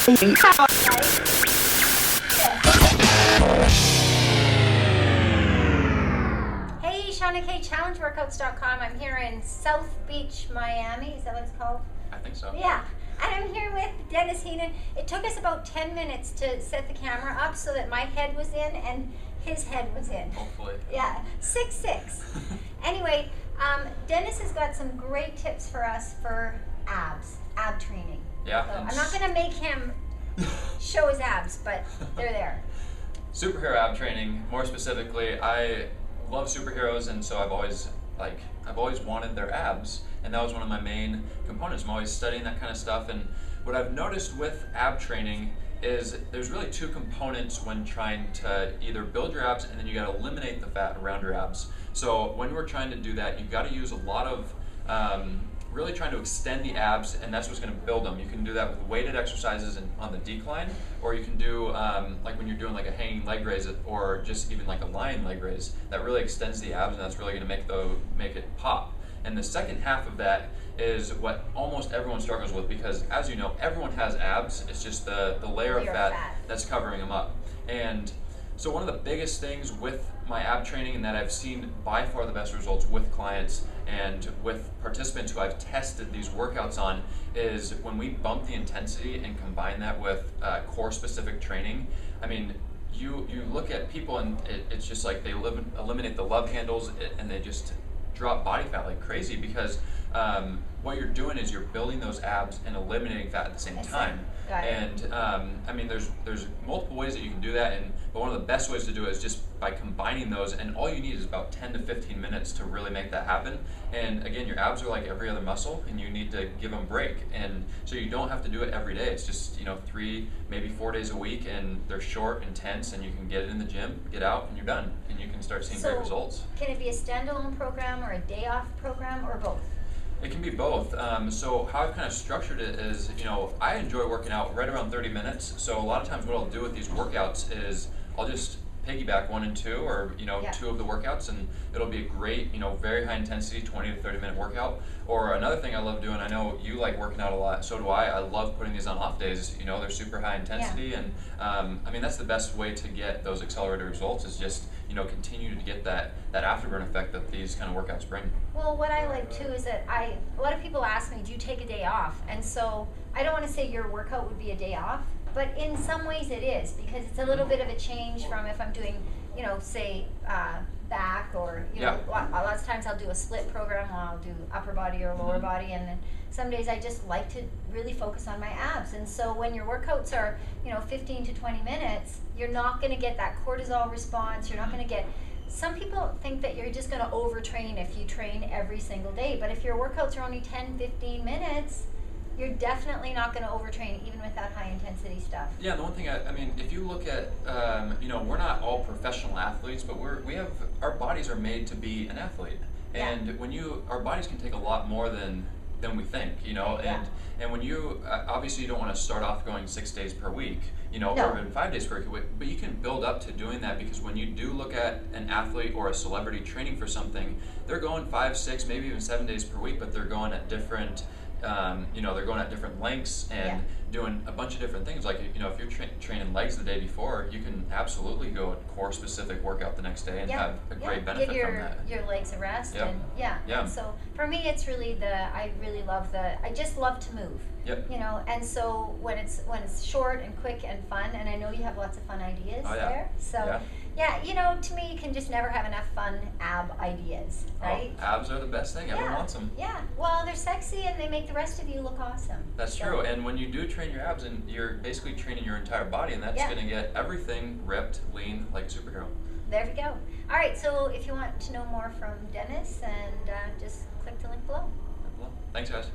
Hey, Shawna K, challengeworkouts.com. I'm here in South Beach, Miami. Is that what it's called? I think so. Yeah. And I'm here with Dennis Heenan. It took us about 10 minutes to set the camera up so that my head was in and his head was in. Hopefully. Yeah, 6'6". Anyway, Dennis has got some great tips for us for ab training. Yeah. So I'm not going to make him show his abs, but they're there. Superhero ab training, more specifically, I love superheroes, and so I've always wanted their abs, and that was one of my main components. I'm always studying that kind of stuff, and what I've noticed with ab training is there's really two components when trying to either build your abs, and then you got to eliminate the fat around your abs. So when we're trying to do that, you've got to use a lot of really trying to extend the abs, and that's what's going to build them. You can do that with weighted exercises on the decline, or you can do like when you're doing like a hanging leg raise, or just even like a lying leg raise. That really extends the abs, and that's really going to make it pop. And the second half of that is what almost everyone struggles with, because as you know, everyone has abs. It's just the layer of fat that's covering them up. And so one of the biggest things with my ab training, and that I've seen by far the best results with clients and with participants who I've tested these workouts on, is when we bump the intensity and combine that with core specific training. I mean, you look at people and it's just like they eliminate the love handles and they just drop body fat like crazy, because what you're doing is you're building those abs and eliminating fat at the same time. And I mean, there's multiple ways that you can do that, but one of the best ways to do it is just by combining those, and all you need is about 10 to 15 minutes to really make that happen. And again, your abs are like every other muscle, and you need to give them a break. And so you don't have to do it every day. It's just 3, maybe 4 days a week, and they're short, intense, and you can get it in the gym, get out, and you're done, and you can start seeing great results. Can it be a standalone program or a day off program, or both? It can be both. So how I've kind of structured it is, I enjoy working out right around 30 minutes. So a lot of times what I'll do with these workouts is I'll just piggyback 1 and 2, or 2 of the workouts, and it'll be a great, very high intensity 20 to 30 minute workout. Or another thing I love doing, I know you like working out a lot, so do I love putting these on off days. They're super high intensity, and I mean, that's the best way to get those accelerated results, is just continue to get that afterburn effect that these kind of workouts bring. Well, what I like too is that a lot of people ask me, do you take a day off? And so I don't want to say your workout would be a day off, but in some ways it is, because it's a little bit of a change from if I'm doing, say back, or lots of times I'll do a split program, or I'll do upper body or lower body, and then some days I just like to really focus on my abs. And so when your workouts are 15 to 20 minutes, you're not going to get that cortisol response. You're not going to get, some people think that you're just going to overtrain if you train every single day, but if your workouts are only 10-15 minutes, you're definitely not going to overtrain, even with that high intensity stuff. Yeah, the one thing I mean, if you look at, we're not all professional athletes, but our bodies are made to be an athlete, and our bodies can take a lot more than we think, and when you obviously you don't want to start off going 6 days per week, or even 5 days per week, but you can build up to doing that, because when you do look at an athlete or a celebrity training for something, they're going 5, 6, maybe even 7 days per week, but they're going at different they're going at different lengths and doing a bunch of different things. Like, if you're training legs the day before, you can absolutely go a core specific workout the next day and have a great benefit Give from that. Your legs a rest. Yep. And And so for me, it's really I just love to move. Yep. And so when it's short and quick and fun, and I know you have lots of fun ideas there. So to me, you can just never have enough fun ab ideas, right? Oh, abs are the best thing. Everyone wants them. Yeah. Well, they're sexy and they make the rest of you look awesome. That's true. And when you do train your abs, and you're basically training your entire body, and that's going to get everything ripped, lean, like a superhero. There we go. All right. So if you want to know more from Dennis, and just click the link below. Thanks, guys.